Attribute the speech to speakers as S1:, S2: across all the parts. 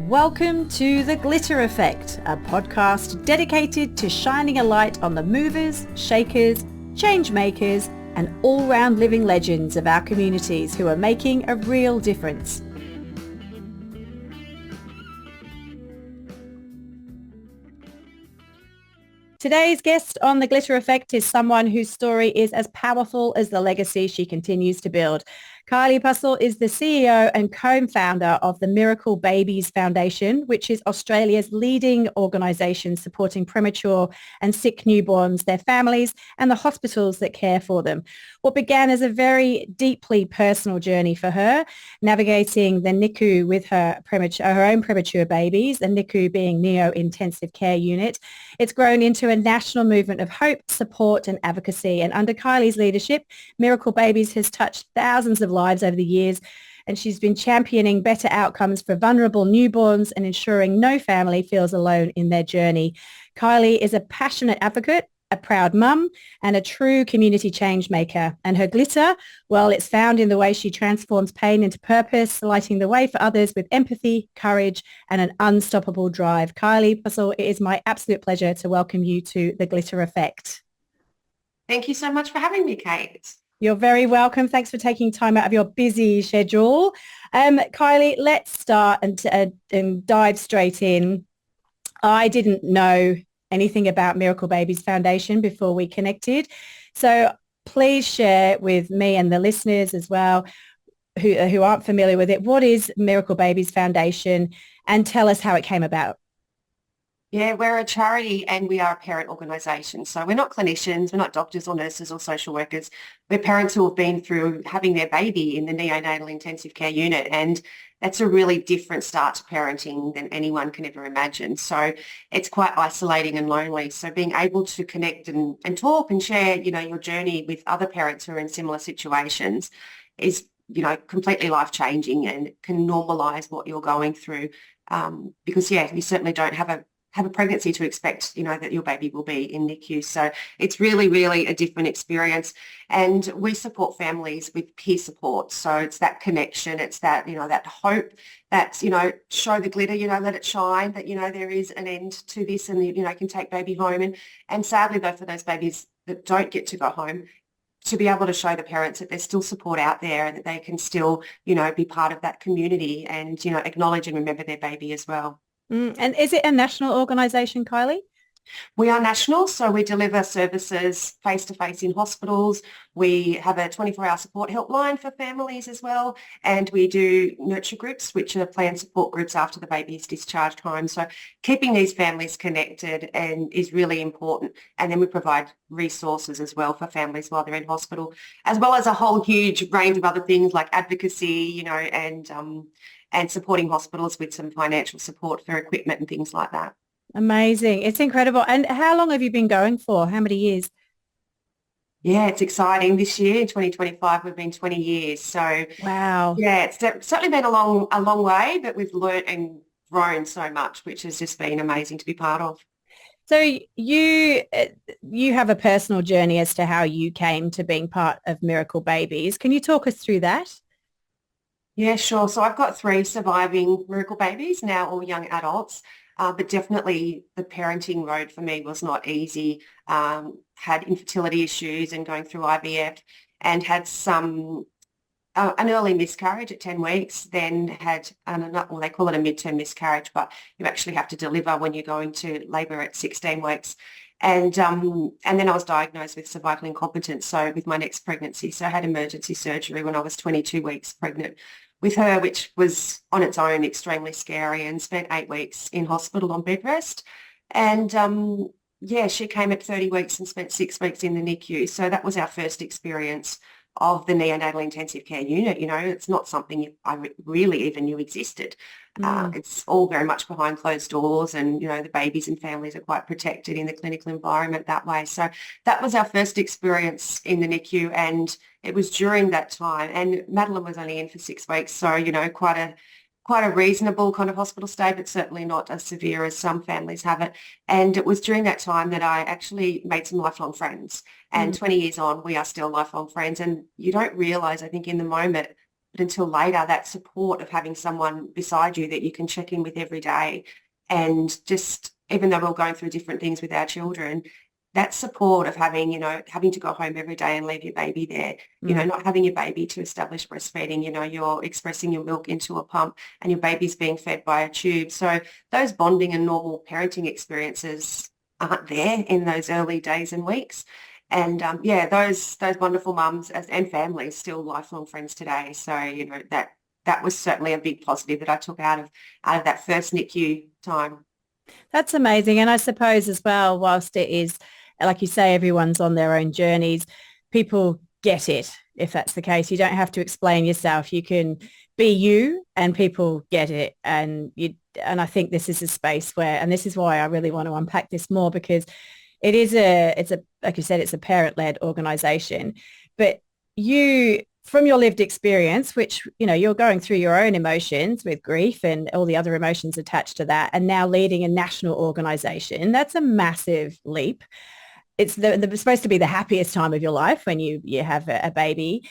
S1: Welcome to The Glitter Effect, a podcast dedicated to shining a light on the movers, shakers, change makers, and all-round living legends of our communities who are making a real difference. Today's guest on The Glitter Effect is someone whose story is as powerful as the legacy she continues to build. Kylie Pussell is the CEO and co-founder of the Miracle Babies Foundation, which is Australia's leading organisation supporting premature and sick newborns, their families, and the hospitals that care for them. What began as a very deeply personal journey for her, navigating the NICU with her own premature babies, the NICU being Neo-Intensive Care Unit, it's grown into a national movement of hope, support and advocacy. And under Kylie's leadership, Miracle Babies has touched thousands of lives over the years, and she's been championing better outcomes for vulnerable newborns and ensuring no family feels alone in their journey. Kylie is a passionate advocate, a proud mum, and a true community change maker. And her glitter, well, it's found in the way she transforms pain into purpose, lighting the way for others with empathy, courage, and an unstoppable drive. Kylie Pussell, it is my absolute pleasure to welcome you to The Glitter Effect.
S2: Thank you so much for having me, Kate.
S1: You're very welcome. Thanks for taking time out of your busy schedule. Kylie, let's start and dive straight in. I didn't know anything about Miracle Babies Foundation before we connected. So please share with me and the listeners as well who aren't familiar with it, what is Miracle Babies Foundation, and tell us how it came about.
S2: Yeah, we're a charity and we are a parent organisation. So we're not clinicians, we're not doctors or nurses or social workers. We're parents who have been through having their baby in the neonatal intensive care unit, and that's a really different start to parenting than anyone can ever imagine. So it's quite isolating and lonely. So being able to connect and talk and share, your journey with other parents who are in similar situations is, completely life-changing and can normalise what you're going through. Because, you certainly don't have a pregnancy to expect, that your baby will be in NICU. So it's really, really a different experience. And we support families with peer support. So it's that connection, it's that, that hope, that, show the glitter, let it shine, that, there is an end to this and, can take baby home. And sadly, though, for those babies that don't get to go home, to be able to show the parents that there's still support out there and that they can still, be part of that community and, acknowledge and remember their baby as well.
S1: And is it a national organisation, Kylie?
S2: We are national, so we deliver services face-to-face in hospitals. We have a 24-hour support helpline for families as well, and we do nurture groups, which are planned support groups after the baby is discharged home. So keeping these families connected is really important. And then we provide resources as well for families while they're in hospital, as well as a whole huge range of other things like advocacy, and supporting hospitals with some financial support for equipment and things like that.
S1: Amazing. It's incredible. And how long have you been going for? How many years?
S2: Yeah, it's exciting. This year, in 2025, we've been 20 years. So,
S1: wow.
S2: Yeah, it's certainly been a long way, but we've learnt and grown so much, which has just been amazing to be part of.
S1: So you have a personal journey as to how you came to being part of Miracle Babies. Can you talk us through that?
S2: Yeah, sure. So I've got 3 surviving Miracle Babies, now all young adults. But definitely the parenting road for me was not easy. Had infertility issues and going through IVF, and had an early miscarriage at 10 weeks, then had, they call it a midterm miscarriage, but you actually have to deliver when you're going to labour at 16 weeks. And then I was diagnosed with cervical incompetence, so with my next pregnancy. So I had emergency surgery when I was 22 weeks pregnant with her, which was on its own extremely scary, and spent 8 weeks in hospital on bed rest. And she came at 30 weeks and spent 6 weeks in the NICU. So that was our first experience of the neonatal intensive care unit. It's not something I really even knew existed. It's all very much behind closed doors, and, the babies and families are quite protected in the clinical environment that way. So that was our first experience in the NICU, and it was during that time. And Madeline was only in for 6 weeks, so, quite a reasonable kind of hospital stay, but certainly not as severe as some families have it. And it was during that time that I actually made some lifelong friends. And 20 years on, we are still lifelong friends. And you don't realise, I think, in the moment, But until later, that support of having someone beside you that you can check in with every day, and just even though we're all going through different things with our children, that support of having, having to go home every day and leave your baby there,
S1: Mm.
S2: not having your baby to establish breastfeeding, you're expressing your milk into a pump and your baby's being fed by a tube. So those bonding and normal parenting experiences aren't there in those early days and weeks. And yeah, those wonderful mums and families still lifelong friends today. So, that was certainly a big positive that I took out of that first NICU time.
S1: That's amazing. And I suppose as well, whilst it is, like you say, everyone's on their own journeys, people get it if that's the case. You don't have to explain yourself. You can be you and people get it. And I think this is a space where, and this is why I really want to unpack this more, because like you said, it's a parent-led organization, but you, from your lived experience, which, you're going through your own emotions with grief and all the other emotions attached to that, and now leading a national organization, that's a massive leap. It's supposed to be the happiest time of your life when you have a baby.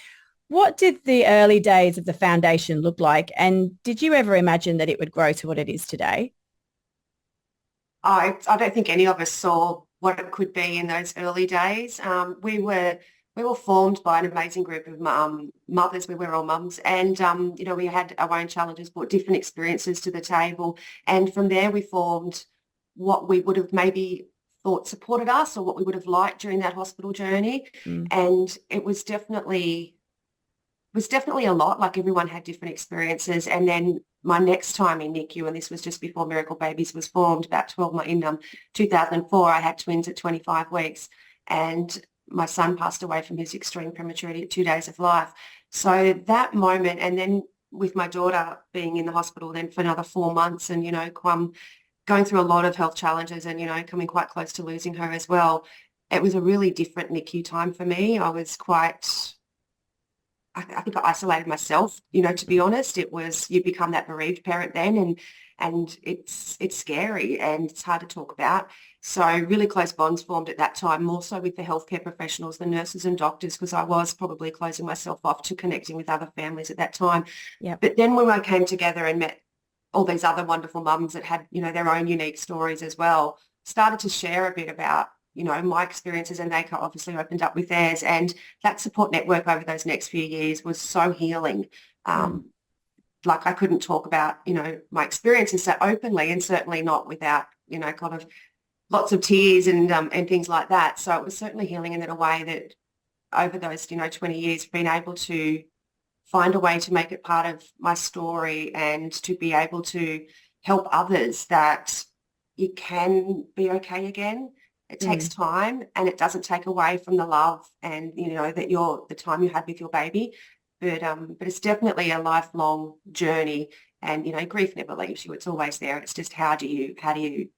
S1: What did the early days of the foundation look like? And did you ever imagine that it would grow to what it is today?
S2: I don't think any of us saw what it could be in those early days. We were formed by an amazing group of mothers. We were all mums, and we had our own challenges, brought different experiences to the table, and from there we formed what we would have maybe thought supported us or what we would have liked during that hospital journey.
S1: Mm.
S2: And it was definitely a lot. Like, everyone had different experiences. And then my next time in NICU, and this was just before Miracle Babies was formed, about 12 months in 2004, I had twins at 25 weeks, and my son passed away from his extreme prematurity at 2 days of life. So that moment, and then with my daughter being in the hospital then for another 4 months, and, going through a lot of health challenges and, coming quite close to losing her as well, it was a really different NICU time for me. I was I think I isolated myself, to be honest. It was, you become that bereaved parent then, and it's scary and it's hard to talk about. So really close bonds formed at that time, more so with the healthcare professionals, the nurses and doctors, because I was probably closing myself off to connecting with other families at that time.
S1: Yep.
S2: But then when I came together and met all these other wonderful mums that had, their own unique stories as well, started to share a bit about, my experiences, and they obviously opened up with theirs. And that support network over those next few years was so healing.
S1: Mm.
S2: Like, I couldn't talk about, my experiences so openly, and certainly not without, kind of lots of tears and things like that. So it was certainly healing in a way that over those, 20 years, being able to find a way to make it part of my story and to be able to help others that you can be okay again. It takes
S1: Mm.
S2: time, and it doesn't take away from the love and, that the time you had with your baby. But it's definitely a lifelong journey, and, grief never leaves you. It's always there. It's just how do you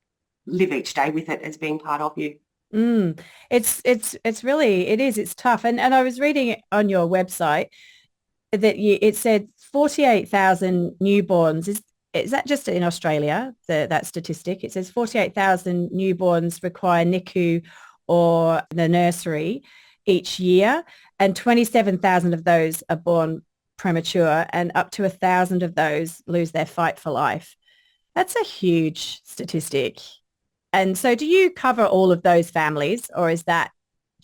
S2: live each day with it as being part of you.
S1: Mm. It's really, it is, it's tough. And I was reading it on your website that it said 48,000 newborns. Is that just in Australia, that statistic? It says 48,000 newborns require NICU or the nursery each year, and 27,000 of those are born premature, and up to 1,000 of those lose their fight for life. That's a huge statistic. And so do you cover all of those families, or is that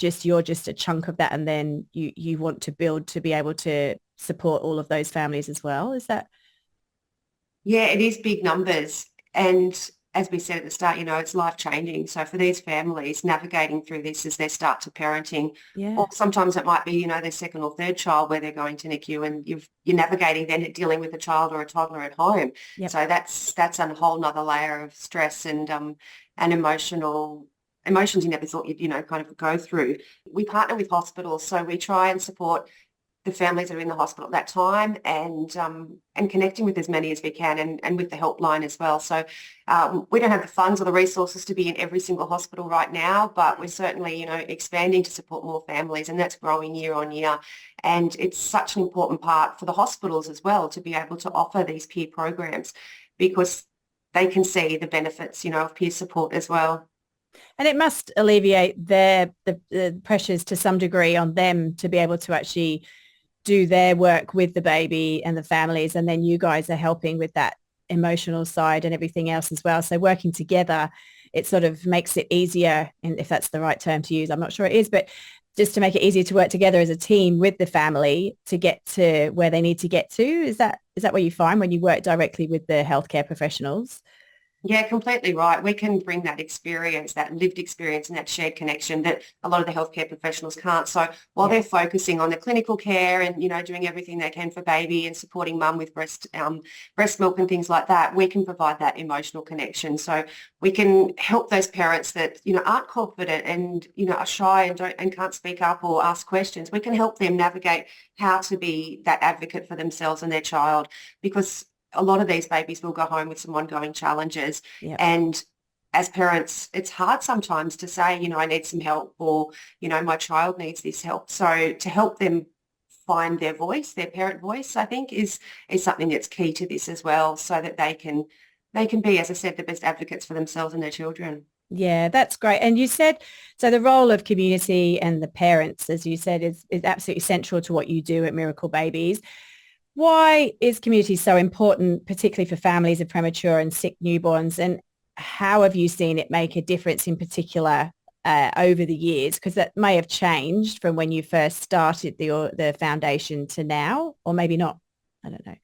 S1: you're just a chunk of that, and then you want to build to be able to support all of those families as well? Is that?
S2: Yeah, it is big numbers. And as we said at the start, it's life-changing. So for these families, navigating through this as they start to parenting,
S1: Yeah.
S2: or sometimes it might be, their second or third child where they're going to NICU, and you're navigating then dealing with a child or a toddler at home.
S1: Yep.
S2: So that's a whole nother layer of stress and emotions you never thought you'd, kind of go through. We partner with hospitals, so we try and support the families that are in the hospital at that time, and connecting with as many as we can, and with the helpline as well. So we don't have the funds or the resources to be in every single hospital right now, but we're certainly, expanding to support more families, and that's growing year on year. And it's such an important part for the hospitals as well to be able to offer these peer programs, because they can see the benefits, of peer support as well.
S1: And it must alleviate the pressures to some degree on them to be able to actually do their work with the baby and the families, and then you guys are helping with that emotional side and everything else as well. So working together, it sort of makes it easier, and if that's the right term to use, I'm not sure it is, but just to make it easier to work together as a team with the family to get to where they need to get to. Is that what you find when you work directly with the healthcare professionals?
S2: Yeah, completely right. We can bring that experience, that lived experience and that shared connection that a lot of the healthcare professionals can't. So while
S1: Yeah.
S2: they're focusing on the clinical care and, doing everything they can for baby and supporting mum with breast milk and things like that, we can provide that emotional connection. So we can help those parents that, aren't confident and, are shy and can't speak up or ask questions. We can help them navigate how to be that advocate for themselves and their child, because a lot of these babies will go home with some ongoing challenges.
S1: Yeah.
S2: And as parents, it's hard sometimes to say, I need some help, or, my child needs this help. So to help them find their voice, their parent voice, I think is something that's key to this as well, so that they can be, as I said, the best advocates for themselves and their children.
S1: Yeah, that's great. And you said, so the role of community and the parents, as you said, is absolutely central to what you do at Miracle Babies. Why is community so important, particularly for families of premature and sick newborns? And how have you seen it make a difference in particular over the years? Because that may have changed from when you first started the foundation to now, or maybe not. I don't know.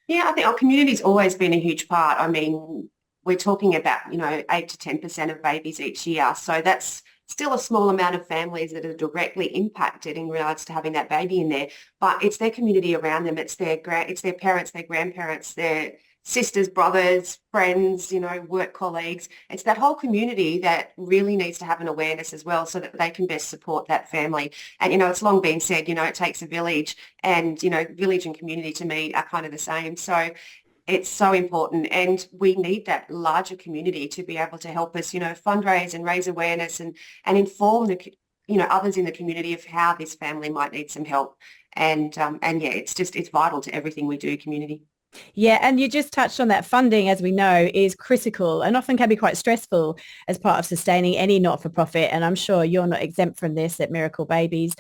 S2: Yeah, I think our community's always been a huge part. I mean, we're talking about, 8 to 10% of babies each year. So that's still a small amount of families that are directly impacted in regards to having that baby in there. But it's their community around them. It's their parents, their grandparents, their sisters, brothers, friends, work colleagues. It's that whole community that really needs to have an awareness as well, so that they can best support that family. And, it's long been said, it takes a village, and, village and community to me are kind of the same. So it's so important, and we need that larger community to be able to help us, fundraise and raise awareness and inform others in the community of how this family might need some help. And yeah, it's vital to everything we do, community.
S1: Yeah, and you just touched on that. Funding, as we know, is critical and often can be quite stressful as part of sustaining any not-for-profit. And I'm sure you're not exempt from this at Miracle Babies.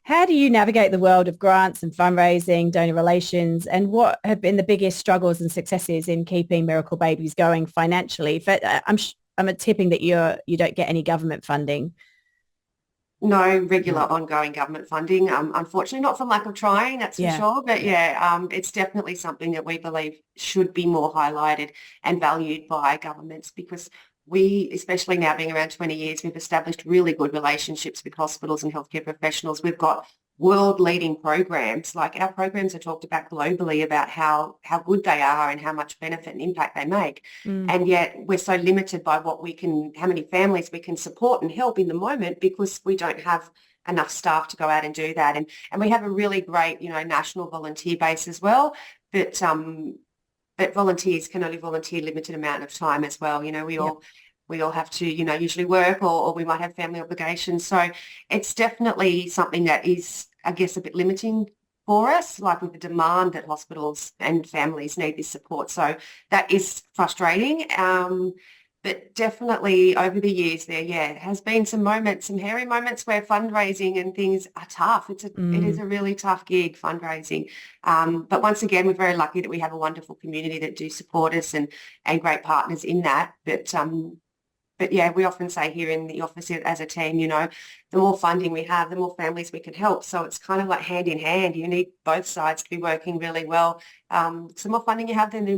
S1: How do you navigate the world of grants and fundraising, donor relations, and what have been the biggest struggles and successes in keeping Miracle Babies going financially? But I'm tipping that you don't get any government funding.
S2: No regular
S1: No.
S2: ongoing government funding, unfortunately, not for lack of trying, that's for
S1: Yeah.
S2: sure. But
S1: Yeah.
S2: yeah, it's definitely something that we believe should be more highlighted and valued by governments, because we, especially now being around 20 years, we've established really good relationships with hospitals and healthcare professionals. We've got world-leading programs. Like, our programs are talked about globally about how good they are and how much benefit and impact they make.
S1: Mm.
S2: And yet we're so limited by how many families we can support and help in the moment, because we don't have enough staff to go out and do that. And we have a really great, national volunteer base as well. But volunteers can only volunteer a limited amount of time as well. We
S1: Yep.
S2: all we all have to, usually work, or we might have family obligations. So it's definitely something that is, I guess, a bit limiting for us, like with the demand that hospitals and families need this support. So that is frustrating. But definitely over the years there, yeah, has been some moments, some hairy moments where fundraising and things are tough. It is
S1: Mm.
S2: a really tough gig, fundraising. But once again, we're very lucky that we have a wonderful community that do support us, and great partners in that. But yeah, we often say here in the office as a team, the more funding we have, the more families we can help. So it's kind of like hand in hand. You need both sides to be working really well. So the more funding you have, then the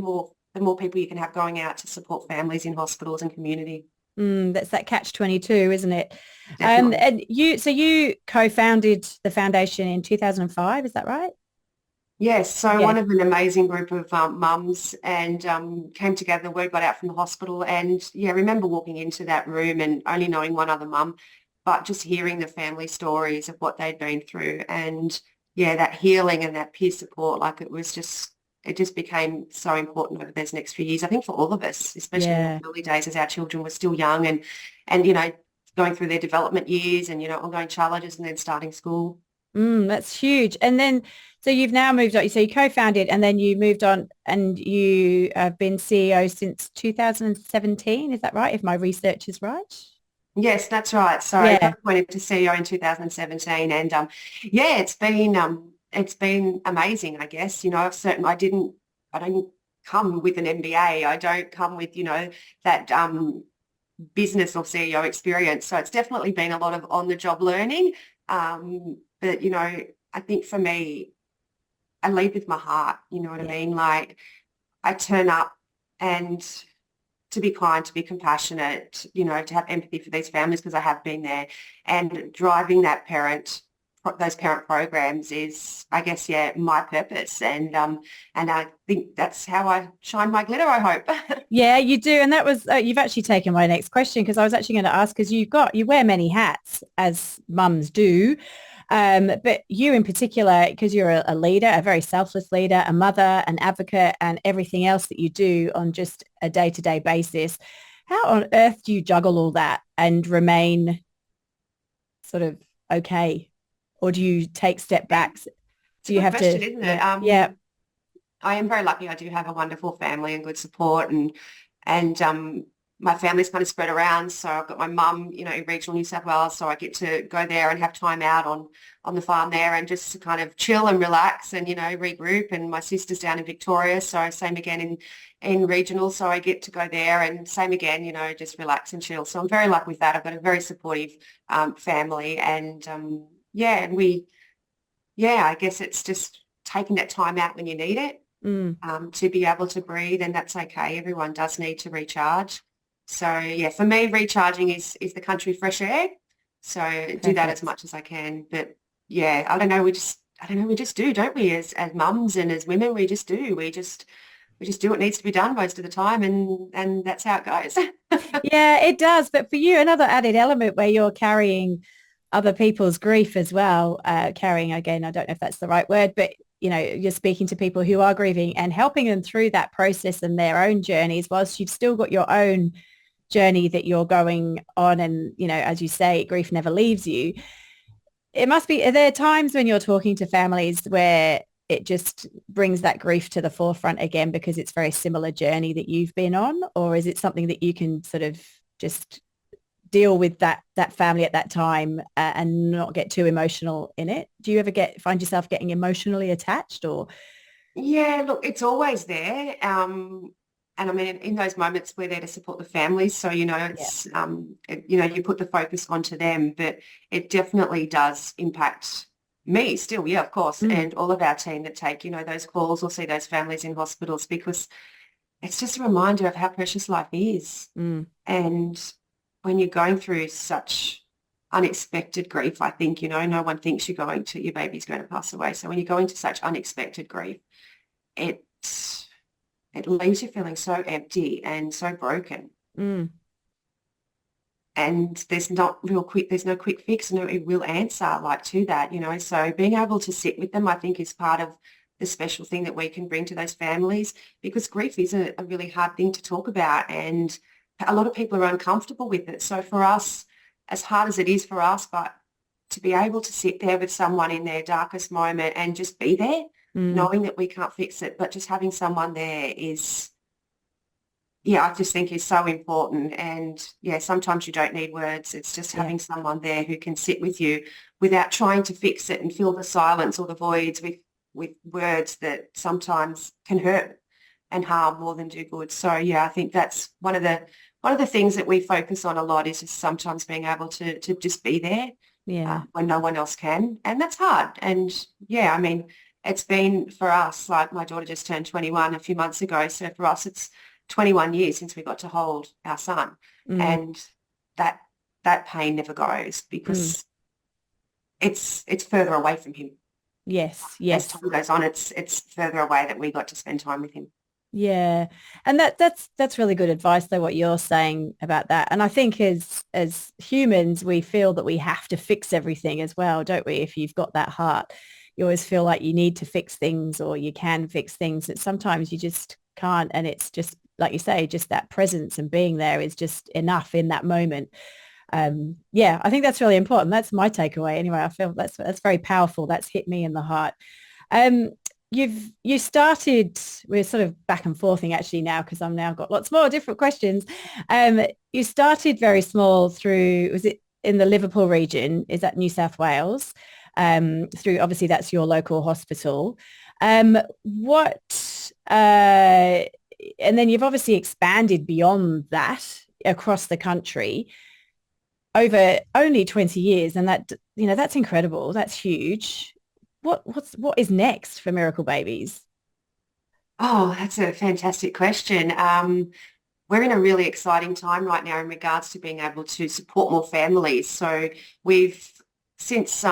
S2: more people you can have going out to support families in hospitals and community.
S1: That's that catch-22, isn't it?
S2: Definitely.
S1: And you co-founded the foundation in 2005, is that right?
S2: Yes, so
S1: Yeah.
S2: one of an amazing group of mums, and came together. The word got out from the hospital, and yeah, I remember walking into that room and only knowing one other mum, but just hearing the family stories of what they'd been through, and yeah, that healing and that peer support, like it just became so important over those next few years. I think for all of us, especially in the
S1: Yeah.
S2: early days as our children were still young, and going through their development years, and ongoing challenges, and then starting school.
S1: That's huge. And then, so you've now moved on. So you co-founded and then you moved on and you have been CEO since 2017. Is that right? If my research is right?
S2: Yes, that's right. So I got
S1: Yeah.
S2: appointed to CEO in 2017, and yeah, it's been it's been amazing, I guess. I don't come with an MBA. I don't come with, that business or CEO experience. So it's definitely been a lot of on the job learning. But, I think for me, I lead with my heart, you know what I
S1: Yeah.
S2: mean? Like I turn up and to be kind, to be compassionate, to have empathy for these families because I have been there, and driving those parent programs is, I guess, yeah, my purpose. And I think that's how I shine my glitter, I hope.
S1: Yeah, you do. And that was, you've actually taken my next question because I was actually going to ask, because you wear many hats as mums do. But you in particular, because you're a leader, a very selfless leader, a mother, an advocate, and everything else that you do on just a day-to-day basis. How on earth do you juggle all that and remain sort of okay? Or do you take step
S2: Yeah,
S1: backs?
S2: it's a
S1: Do you
S2: good
S1: have to,
S2: question, isn't
S1: yeah,
S2: it?
S1: yeah,
S2: I am very lucky. I do have a wonderful family and good support, and my family's kind of spread around. So I've got my mum, in regional New South Wales, so I get to go there and have time out on the farm there and just to kind of chill and relax and regroup. And my sister's down in Victoria, so same again in regional, so I get to go there and same again, just relax and chill. So I'm very lucky with that. I've got a very supportive family, and yeah, and I guess it's just taking that time out when you need it,
S1: mm,
S2: to be able to breathe, and that's okay. Everyone does need to recharge. So yeah, for me, recharging is the country fresh air. So do that as
S1: perfect.
S2: much as I can. But yeah, I don't know. We just do, don't we? As mums and as women, we just do. We just do what needs to be done most of the time, and that's how it goes.
S1: Yeah, it does. But for you, another added element where you're carrying other people's grief as well, carrying, again, I don't know if that's the right word, but you're speaking to people who are grieving and helping them through that process and their own journeys whilst you've still got your own journey that you're going on. And, as you say, grief never leaves you. It must be, are there times when you're talking to families where it just brings that grief to the forefront again because it's very similar journey that you've been on? Or is it something that you can sort of just deal with that family at that time, and not get too emotional in it? Do you ever find yourself getting emotionally attached or?
S2: Yeah, look, it's always there. And I mean, in those moments, we're there to support the families. So,
S1: Yeah.
S2: you put the focus onto them, but it definitely does impact me still. Yeah, of course.
S1: Mm,
S2: And all of our team that take, those calls or see those families in hospitals, because it's just a reminder of how precious life is.
S1: mm,
S2: And when you're going through such unexpected grief, I think, no one thinks your baby's going to pass away. So when you go into such unexpected grief, it it leaves you feeling so empty and so broken.
S1: mm.
S2: And there's no quick fix, no real answer like to that, So being able to sit with them, I think, is part of the special thing that we can bring to those families, because grief is a really hard thing to talk about, and a lot of people are uncomfortable with it. So for us, as hard as it is for us, but to be able to sit there with someone in their darkest moment and just be there,
S1: Mm.
S2: knowing that we can't fix it, but just having someone there is, yeah, I just think is so important. And yeah, sometimes you don't need words. It's just
S1: Yeah.
S2: having someone there who can sit with you without trying to fix it and fill the silence or the voids with words that sometimes can hurt and harm more than do good. So yeah, I think that's one of the things that we focus on a lot, is just sometimes being able to just be there
S1: Yeah.
S2: when no one else can. And that's hard. And yeah, I mean, it's been for us, like my daughter just turned 21 a few months ago. So for us, it's 21 years since we got to hold our son.
S1: Mm.
S2: And that that pain never goes,
S1: Mm.
S2: because it's further away from him.
S1: Yes.
S2: As
S1: Yes.
S2: time goes on, it's further away that we got to spend time with him.
S1: Yeah. And that's really good advice though, what you're saying about that. And I think as humans, we feel that we have to fix everything as well, don't we? If you've got that heart, you always feel like you need to fix things, or you can fix things that sometimes you just can't. And it's just, like you say, just that presence and being there is just enough in that moment. Yeah, I think that's really important. That's my takeaway anyway. I feel that's very powerful. That's hit me in the heart. Um, you started, we're sort of back and forthing actually now because I'm now got lots more different questions. You started very small through, was it in the Liverpool region? Is that New South Wales? through, obviously that's your local hospital. What, and then you've obviously expanded beyond that across the country over only 20 years. And that, that's incredible. That's huge. What is next for Miracle Babies?
S2: Oh, that's a fantastic question. We're in a really exciting time right now in regards to being able to support more families. So we've since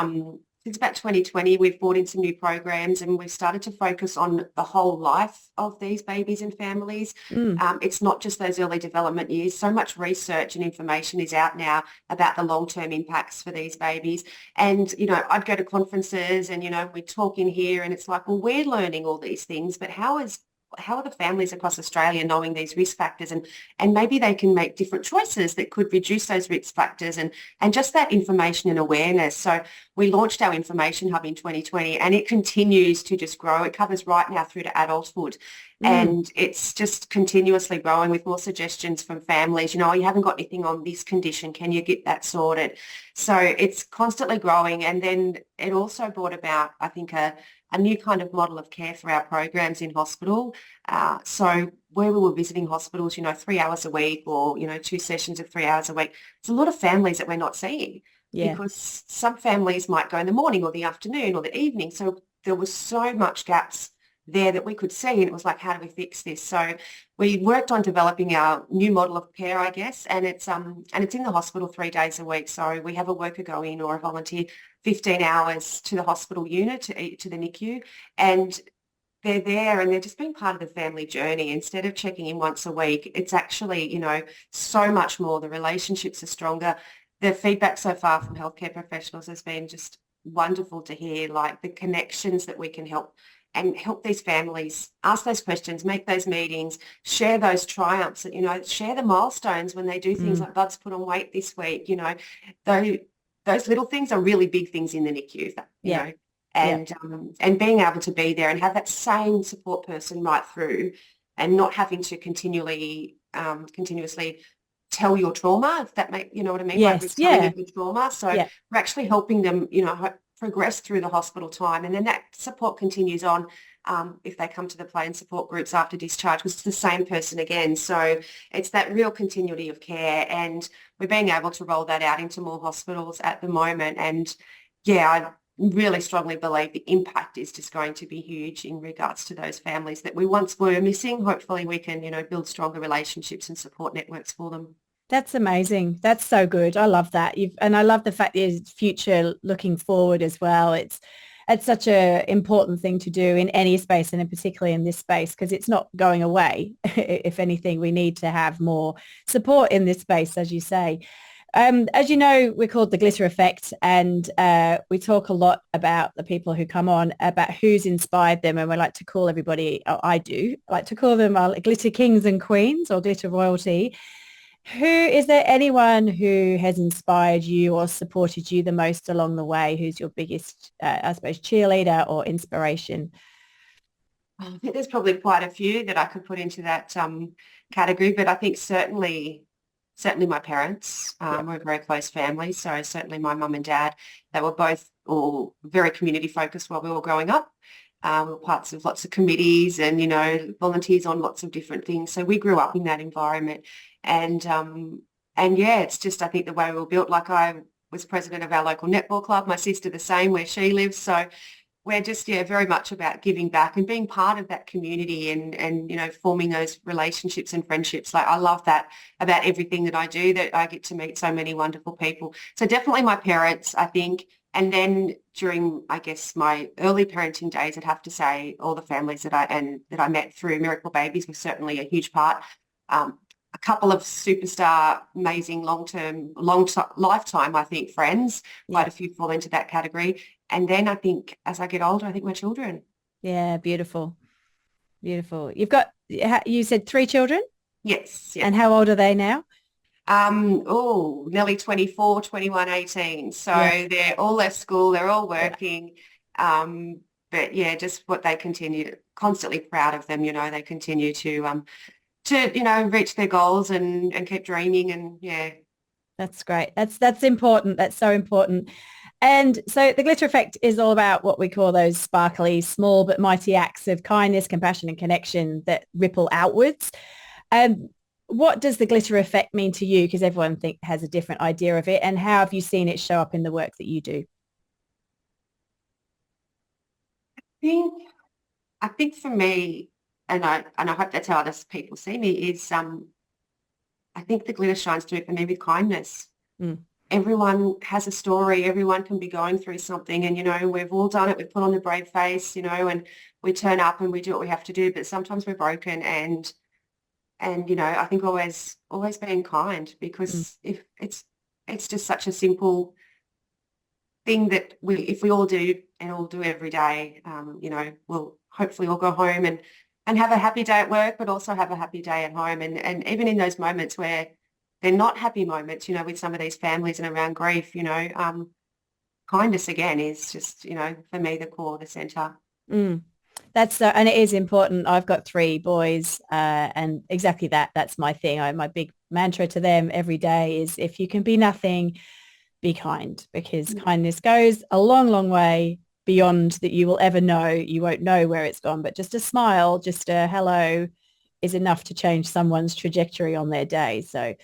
S2: since about 2020, we've brought in some new programs and we've started to focus on the whole life of these babies and families.
S1: Mm,
S2: It's not just those early development years. So much research and information is out now about the long-term impacts for these babies. And, I'd go to conferences and, we're talking here and it's like, well, we're learning all these things, but how are the families across Australia knowing these risk factors and maybe they can make different choices that could reduce those risk factors and just that information and awareness. So we launched our information hub in 2020 and it continues to just grow. It covers right now through to adulthood
S1: mm,
S2: and it's just continuously growing with more suggestions from families. Oh, you haven't got anything on this condition. Can you get that sorted? So it's constantly growing. And then it also brought about, I think, a new kind of model of care for our programs in hospital. So where we were visiting hospitals, 3 hours a week or, 2 sessions of 3 hours a week, it's a lot of families that we're not seeing
S1: yeah.
S2: because some families might go in the morning or the afternoon or the evening. So there was so much gaps there that we could see and it was like, how do we fix this? So we worked on developing our new model of care, I guess, and it's in the hospital 3 days a week. So we have a worker go in or a volunteer 15 hours to the hospital unit, to the NICU, and they're there and they're just being part of the family journey. Instead of checking in once a week, it's actually, so much more. The relationships are stronger. The feedback so far from healthcare professionals has been just wonderful to hear, like the connections that we can help these families ask those questions, make those meetings, share those triumphs, share the milestones when they do things
S1: Mm,
S2: like Bud's put on weight this week, though those little things are really big things in the NICU,
S1: yeah. Yeah.
S2: and being able to be there and have that same support person right through and not having to continuously tell your trauma, if that make, you know what I mean, like
S1: Yes.
S2: retelling
S1: Yeah.
S2: of the trauma. So
S1: Yeah.
S2: we're actually helping them, progress through the hospital time. And then that support continues on if they come to the play and support groups after discharge, because it's the same person again. So it's that real continuity of care. And we're being able to roll that out into more hospitals at the moment. And yeah, I really strongly believe the impact is just going to be huge in regards to those families that we once were missing. Hopefully we can, build stronger relationships and support networks for them.
S1: That's amazing. That's so good. I love that. And I love the fact that it's future looking forward as well. It's such a important thing to do in any space and in particularly in this space because it's not going away. If anything, we need to have more support in this space, as you say. As you know, we're called the Glitter Effect and we talk a lot about the people who come on, about who's inspired them. And we like to call everybody, or I do, I like to call them glitter kings and queens or glitter royalty. Is there anyone who has inspired you or supported you the most along the way? Who's your biggest, I suppose, cheerleader or inspiration?
S2: I think there's probably quite a few that I could put into that category, but I think certainly my parents.
S1: Yeah.
S2: We're a very close family, so certainly my mum and dad. They were both all very community focused while we were growing up. We were parts of lots of committees and volunteers on lots of different things. So we grew up in that environment, and yeah, it's just I think the way we were built. Like I was president of our local netball club. My sister the same where she lives. So we're just, yeah, very much about giving back and being part of that community and forming those relationships and friendships. Like I love that about everything that I do, that I get to meet so many wonderful people. So definitely my parents, I think. And then during, I guess, my early parenting days, I'd have to say all the families that I met through Miracle Babies was certainly a huge part. A couple of superstar, amazing lifetime, I think, friends. Quite
S1: Yeah.
S2: a few fall into that category. And then I think as I get older, I think my children.
S1: Yeah. Beautiful. Beautiful. You said 3 children
S2: Yes, yeah.
S1: and how old are they now?
S2: Nearly 24, 21, 18. So
S1: Yeah.
S2: they're all left school, they're all
S1: Yeah.
S2: working. But yeah, just what they continue, constantly proud of them, they continue to reach their goals and keep dreaming and yeah.
S1: That's great. That's important. That's so important. And so the glitter effect is all about what we call those sparkly, small but mighty acts of kindness, compassion and connection that ripple outwards. Um, what does the glitter effect mean to you? Because everyone has a different idea of it. And how have you seen it show up in the work that you do?
S2: think I think for me, and I hope that's how other people see me, is I think the glitter shines through for me with kindness.
S1: Mm,
S2: Everyone has a story. Everyone can be going through something, and we've all done it. We've put on the brave face, and we turn up and we do what we have to do. But sometimes we're broken, and I think always being kind,
S1: mm.
S2: because if it's just such a simple thing that if we all do and all do every day, we'll hopefully all go home and have a happy day at work, but also have a happy day at home. And even in those moments where they're not happy moments, with some of these families and around grief, kindness again is just, for me, the core, the center.
S1: Mm. That's and it is important. I've got three boys, and exactly that. That's my thing. My big mantra to them every day is, if you can be nothing, be kind, because kindness goes a long, long way beyond that you will ever know. You won't know where it's gone, but just a smile, just a hello is enough to change someone's trajectory on their day. So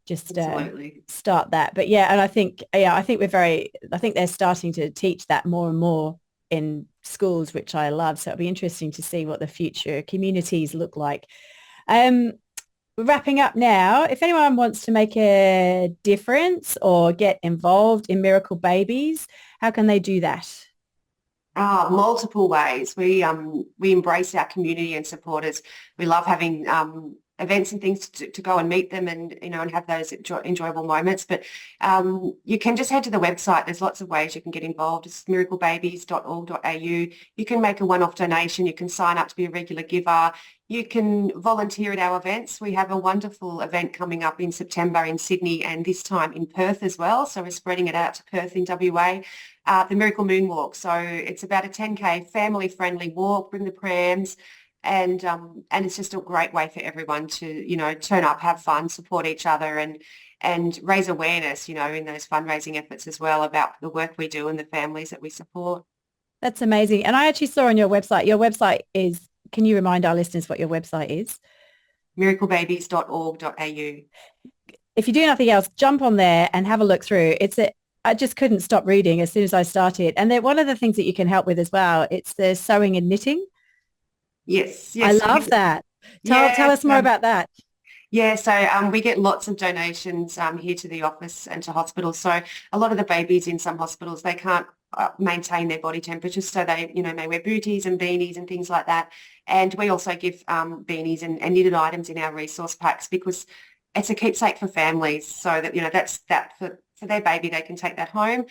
S1: just
S2: Absolutely.
S1: start that. But yeah, and I think they're starting to teach that more and more in schools, which I love. So it'll be interesting to see what the future communities look like. Um, Wrapping up now, if anyone wants to make a difference or get involved in Miracle Babies, how can they do that?
S2: Multiple ways. We embrace our community and supporters. We love having events and things to go and meet them, and have those enjoyable moments. But you can just head to the website. There's lots of ways you can get involved. It's miraclebabies.org.au. You can make a one-off donation. You can sign up to be a regular giver. You can volunteer at our events. We have a wonderful event coming up in September in Sydney, and this time in Perth as well. So we're spreading it out to Perth in WA. The Miracle Moonwalk. So it's about a 10K family-friendly walk, bring the prams, and it's just a great way for everyone to, turn up, have fun, support each other, and raise awareness, in those fundraising efforts as well about the work we do and the families that we support.
S1: That's amazing. And I actually saw on your website is, can you remind our listeners what your website is?
S2: miraclebabies.org.au.
S1: If you do nothing else, jump on there and have a look through. I just couldn't stop reading as soon as I started. And then one of the things that you can help with as well, it's the sewing and knitting.
S2: Yes,
S1: I
S2: yes.
S1: love that. Tell
S2: Yeah,
S1: us more about that.
S2: yeah, so we get lots of donations here to the office and to hospitals. So a lot of the babies in some hospitals, they can't maintain their body temperature, so they, may wear booties and beanies and things like that. And we also give beanies and knitted items in our resource packs, because it's a keepsake for families, so that, that's that for their baby, they can take that home.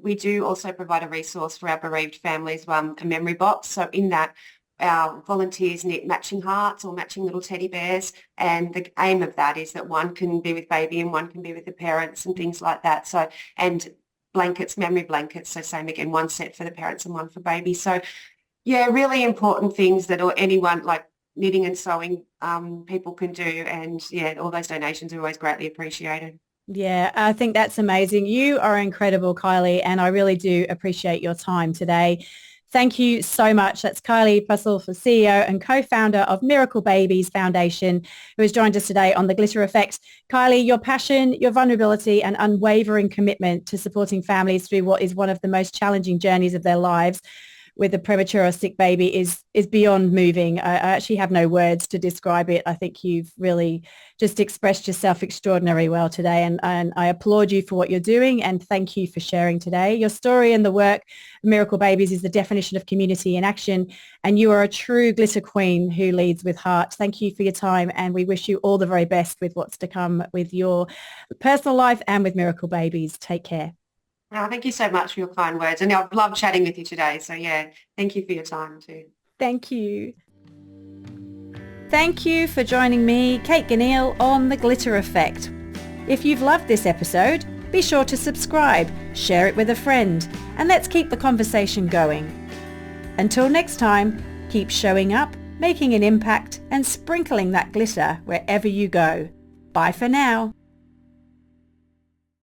S2: We do also provide a resource for our bereaved families, a memory box. So in that, our volunteers knit matching hearts or matching little teddy bears, and the aim of that is that one can be with baby and one can be with the parents and things like that. So, and blankets, memory blankets, so same again, one set for the parents and one for baby. So yeah, really important things that anyone like knitting and sewing people can do, and yeah, all those donations are always greatly appreciated.
S1: Yeah, I think that's amazing. You are incredible, Kylie, and I really do appreciate your time today. Thank you so much. That's Kylie Pussell, for CEO and co-founder of Miracle Babies Foundation, who has joined us today on The Glitter Effect. Kylie, your passion, your vulnerability and unwavering commitment to supporting families through what is one of the most challenging journeys of their lives with a premature or sick baby is beyond moving. I actually have no words to describe it. I think you've really just expressed yourself extraordinarily well today, and I applaud you for what you're doing, and thank you for sharing today. Your story and the work of Miracle Babies is the definition of community in action, and you are a true glitter queen who leads with heart. Thank you for your time, and we wish you all the very best with what's to come with your personal life and with Miracle Babies. Take care.
S2: Oh, thank you so much for your kind words. And I've loved chatting with you today. So yeah, thank you for your time too.
S1: Thank you. Thank you for joining me, Kate Ganneil, on The Glitter Effect. If you've loved this episode, be sure to subscribe, share it with a friend, and let's keep the conversation going. Until next time, keep showing up, making an impact, and sprinkling that glitter wherever you go. Bye for now.